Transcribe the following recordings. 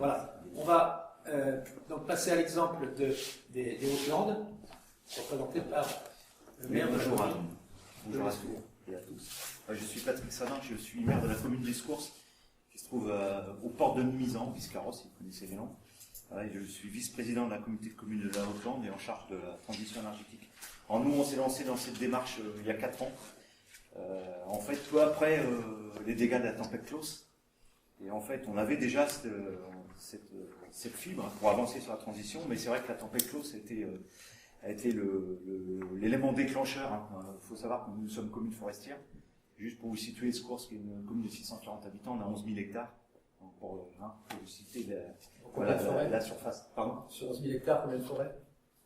Voilà, on va donc passer à l'exemple des Hautes-Landes, représenté par le maire de la commune. Bonjour à tous et à tous. Je suis Patrick Sadin, je suis maire de la commune d'Escours, qui se trouve aux portes de Mimizan, Biscarrosse, si vous connaissez les noms. Je suis vice-président de la communauté de communes de la Haute-Lande et en charge de la transition énergétique. Alors nous, on s'est lancé dans cette démarche il y a 4 ans. En fait, peu après les dégâts de la tempête Klaus. Et en fait, on avait déjà cette fibre pour avancer sur la transition, mais c'est vrai que la tempête Klaus a été l'élément déclencheur. Il faut savoir que nous sommes commune forestière. Juste pour vous situer, Escours, qui est une commune de 640 habitants, on a 11 000 hectares. Donc pour vous citer la surface. Pardon. Sur 11 000 hectares, combien de forêt?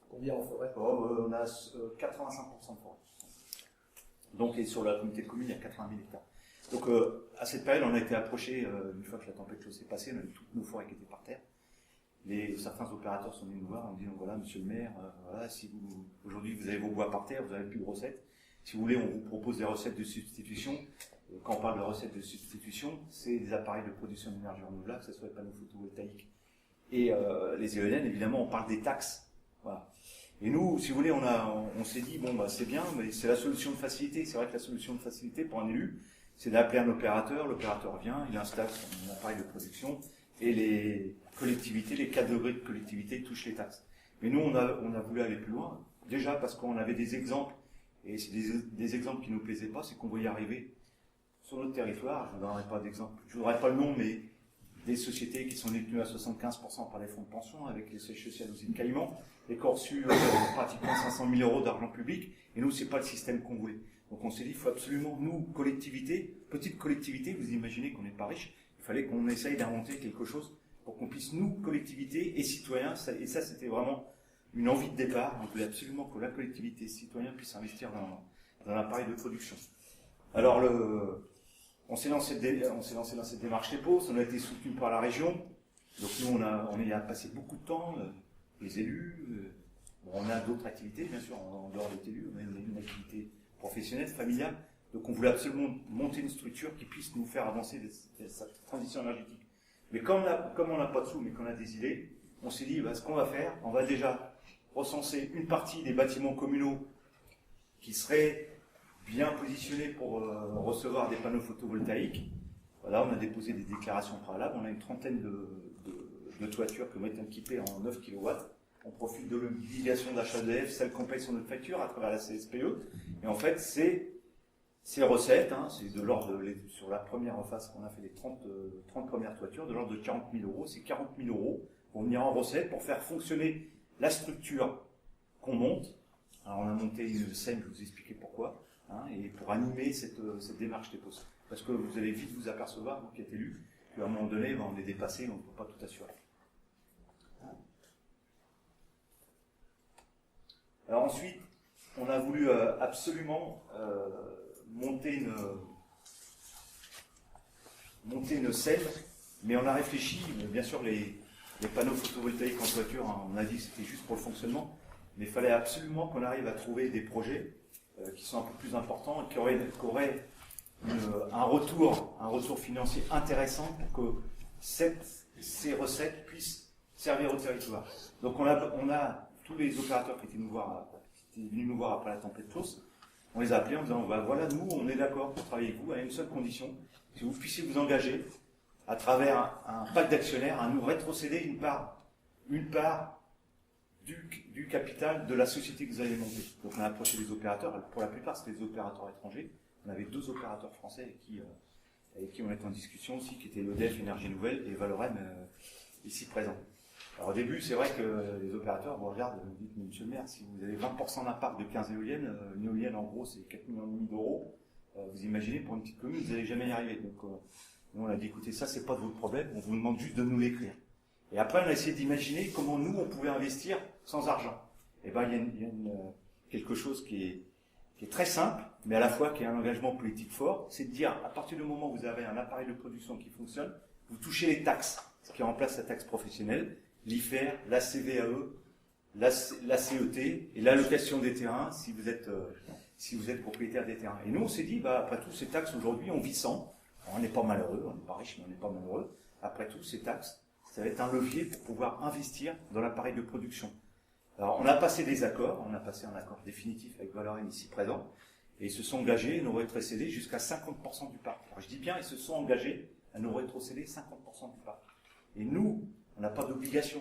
Combien en forêt? On a 85% de forêt. Donc, et sur la communauté de communes, il y a 80 000 hectares. Donc, à cette période, on a été approché, une fois que la tempête Klaus s'est passée, on avait toutes nos forêts qui étaient par terre. Certains opérateurs sont venus nous voir en disant, voilà, monsieur le maire, voilà, si aujourd'hui vous avez vos bois par terre, vous n'avez plus de recettes. Si vous voulez, on vous propose des recettes de substitution. Et quand on parle de recettes de substitution, c'est des appareils de production d'énergie renouvelable, que ce soit les panneaux photovoltaïques et les éoliennes. Évidemment, on parle des taxes. Voilà. Et nous, si vous voulez, on s'est dit, bon, bah, c'est bien, mais c'est la solution de facilité. C'est vrai que la solution de facilité pour un élu, c'est d'appeler un opérateur. L'opérateur vient, il installe son appareil de production et les collectivités, les catégories de collectivités touchent les taxes. Mais nous, on a voulu aller plus loin. Déjà parce qu'on avait des exemples, et c'est des exemples qui nous plaisaient pas, c'est qu'on voyait arriver sur notre territoire, je ne donnerai pas d'exemple, je ne donnerai pas le nom, mais des sociétés qui sont détenues à 75% par les fonds de pension, avec les sièges sociaux aux îles Caïmans, et qui ont reçu pratiquement 500 000 euros d'argent public, et nous, c'est pas le système qu'on voulait. Donc on s'est dit, il faut absolument, nous, collectivité, petite collectivité, vous imaginez qu'on n'est pas riche, il fallait qu'on essaye d'inventer quelque chose pour qu'on puisse, nous, collectivité et citoyens, et ça c'était vraiment une envie de départ, on voulait absolument que la collectivité et citoyens puissent investir dans l'appareil de production. Alors, on s'est lancé dans cette démarche TEPOS, on a été soutenu par la région, donc nous on y a passé beaucoup de temps, les élus, on a d'autres activités bien sûr, en dehors d'être élus, on a une activité professionnelle, familiale, donc on voulait absolument monter une structure qui puisse nous faire avancer cette transition énergétique. Mais comme on n'a pas de sous, mais qu'on a des idées, on s'est dit, ce qu'on va faire, on va déjà recenser une partie des bâtiments communaux qui seraient bien positionnés pour recevoir des panneaux photovoltaïques. Voilà, on a déposé des déclarations préalables, on a une trentaine de toitures qui vont être équipées en 9 kW. On profite de l'obligation d'achat d'EDF, celle qu'on paye sur notre facture à travers la CSPE. Et en fait, ces recettes, c'est de l'ordre, sur la première phase qu'on a fait les 30 premières toitures, de l'ordre de 40 000 euros. C'est 40 000 euros vont venir en recettes pour faire fonctionner la structure qu'on monte. Alors on a monté une scène, je vais vous expliquer pourquoi, et pour animer cette démarche TEPOS. Parce que vous allez vite vous apercevoir, vous qui êtes élu, qu'à un moment donné, on est dépassé, on ne peut pas tout assurer. Alors ensuite, on a voulu absolument monter une scène, mais on a réfléchi, bien sûr les panneaux photovoltaïques en toiture, on a dit que c'était juste pour le fonctionnement, mais il fallait absolument qu'on arrive à trouver des projets qui sont un peu plus importants et qui auraient un retour financier intéressant pour que ces recettes puissent servir au territoire. Donc on a tous les opérateurs qui étaient venus nous voir après la tempête Klaus, on les a appelés en disant, voilà, nous, on est d'accord pour travailler avec vous à une seule condition, si vous puissiez vous engager à travers un pacte d'actionnaires à nous rétrocéder une part du capital de la société que vous allez monter. Donc on a approché les opérateurs, pour la plupart c'était des opérateurs étrangers, on avait 2 opérateurs français avec qui on était en discussion aussi, qui étaient EDF Énergie Nouvelle et Valorem ici présents. Alors au début, c'est vrai que les opérateurs vous regardent, vous dites, mais monsieur le maire, si vous avez 20% d'un parc de 15 éoliennes, une éolienne en gros c'est 4,5 millions d'euros, vous imaginez pour une petite commune, vous n'allez jamais y arriver. Donc nous on a dit, écoutez, ça c'est pas de votre problème, on vous demande juste de nous l'écrire. Et après on a essayé d'imaginer comment nous on pouvait investir sans argent. Et bien il y a quelque chose qui est très simple, mais à la fois qui est un engagement politique fort, c'est de dire, à partir du moment où vous avez un appareil de production qui fonctionne, vous touchez les taxes, ce qui remplace la taxe professionnelle, l'IFER, la CVAE, la CET et l'allocation des terrains si vous êtes propriétaire des terrains. Et nous on s'est dit, après tout ces taxes aujourd'hui on vit sans, on n'est pas malheureux, on n'est pas riche mais on n'est pas malheureux, après tout ces taxes ça va être un levier pour pouvoir investir dans l'appareil de production. Alors, on a passé des accords, on a passé un accord définitif avec Valorem ici présent, et ils se sont engagés à nous rétrocéder jusqu'à 50% du parc. Alors, je dis bien, ils se sont engagés à nous rétrocéder 50% du parc. Et nous, on n'a pas d'obligation,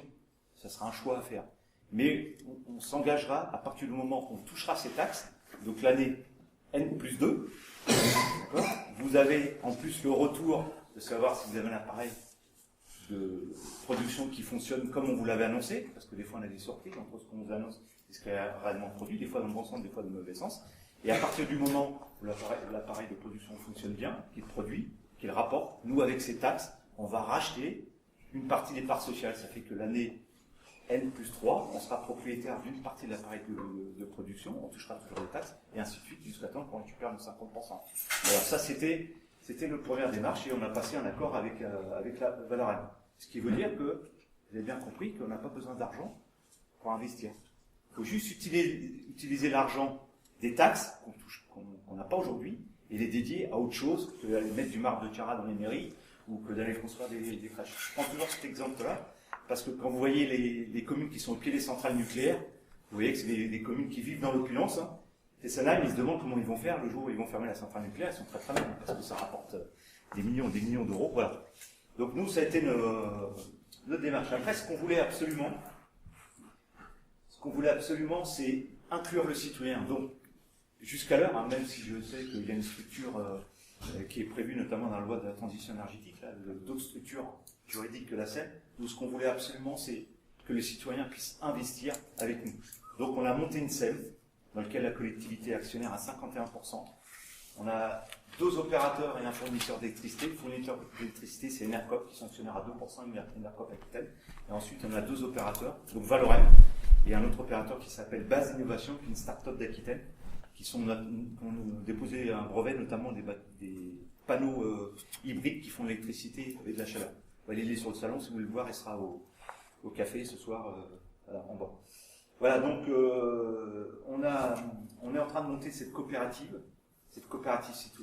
ça sera un choix à faire. Mais on s'engagera à partir du moment où on touchera ces taxes, donc l'année N+2, vous avez en plus le retour de savoir si vous avez un appareil de production qui fonctionne comme on vous l'avait annoncé, parce que des fois on a des surprises entre ce qu'on vous annonce et ce qui est réellement produit, des fois dans le bon sens, des fois dans le mauvais sens. Et à partir du moment où l'appareil de production fonctionne bien, qu'il produit, qu'il rapporte, nous avec ces taxes, on va racheter une partie des parts sociales. Ça fait que l'année N+3, on sera propriétaire d'une partie de l'appareil de production, on touchera toujours les taxes, et ainsi de suite, jusqu'à temps qu'on récupère nos 50%. Alors ça, c'était le première démarche, et on a passé un accord avec la Valorem. Ce qui veut dire que, vous avez bien compris, qu'on n'a pas besoin d'argent pour investir. Il faut juste utiliser l'argent des taxes qu'on n'a pas aujourd'hui, et les dédier à autre chose que d'aller mettre du marbre de Cara dans les mairies, ou que d'aller construire des crèches. Je prends toujours cet exemple-là, parce que quand vous voyez les communes qui sont au pied des centrales nucléaires, vous voyez que c'est des communes qui vivent dans l'opulence. Hein. Fessenheim, ils se demandent comment ils vont faire le jour où ils vont fermer la centrale nucléaire. Ils sont très très mal, parce que ça rapporte des millions d'euros. Voilà. Donc nous, ça a été notre démarche. Après, ce qu'on voulait absolument, c'est inclure le citoyen. Donc, jusqu'à l'heure, hein, même si je sais qu'il y a une structure qui est prévue notamment dans la loi de la transition énergétique, d'autres structures juridiques que la SEM, nous, ce qu'on voulait absolument, c'est que le citoyen puisse investir avec nous. Donc, on a monté une SEM dans laquelle la collectivité est actionnaire à 51%. On a 2 opérateurs et un fournisseur d'électricité. Le fournisseur d'électricité, c'est Enercop, qui sont actionnaires à 2%, Enercop Aquitaine. Et ensuite, on a 2 opérateurs, donc Valorem, et un autre opérateur qui s'appelle Base Innovation, qui est une start-up d'Aquitaine, qui ont déposé un brevet, notamment des panneaux hybrides qui font de l'électricité et de la chaleur. Vous allez aller sur le salon, si vous voulez le voir, il sera au café ce soir, en bas. Voilà, donc on est en train de monter cette coopérative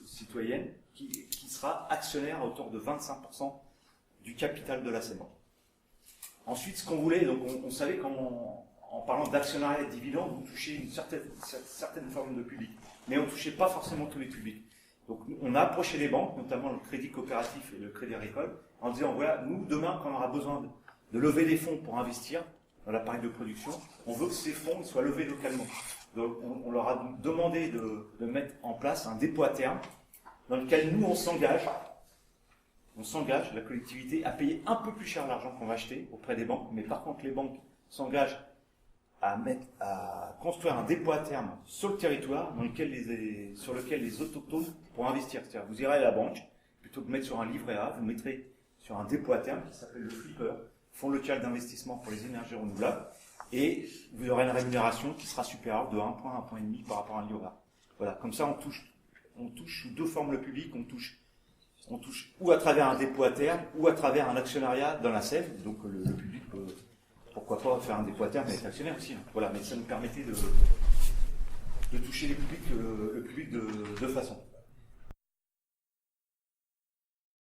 citoyenne qui sera actionnaire à hauteur de 25% du capital de la SEM. Ensuite, ce qu'on voulait, donc on savait qu'en parlant d'actionnariat et de dividendes, vous touchez une certaine forme de public, mais on ne touchait pas forcément tous les publics. Donc on a approché les banques, notamment le crédit coopératif et le crédit agricole, en disant voilà, nous demain, quand on aura besoin de lever des fonds pour investir dans l'appareil de production, on veut que ces fonds soient levés localement. Donc on leur a demandé de mettre en place un dépôt à terme dans lequel nous on s'engage, la collectivité, à payer un peu plus cher l'argent qu'on va acheter auprès des banques, mais par contre les banques s'engagent à construire un dépôt à terme sur le territoire sur lequel les autochtones pourront investir. C'est-à-dire vous irez à la banque, plutôt que de mettre sur un livret A, vous mettrez sur un dépôt à terme qui s'appelle le Flipper, Fonds local d'investissement pour les énergies renouvelables, et vous aurez une rémunération qui sera supérieure de 1 point, 1,5 point par rapport à un livret A. Voilà, comme ça on touche sous 2 formes le public, on touche ou à travers un dépôt à terme, ou à travers un actionnariat dans la SEM, donc le public peut, pourquoi pas faire un dépôt à terme et être actionnaire aussi. Voilà, mais ça nous permettait de toucher le public de façon.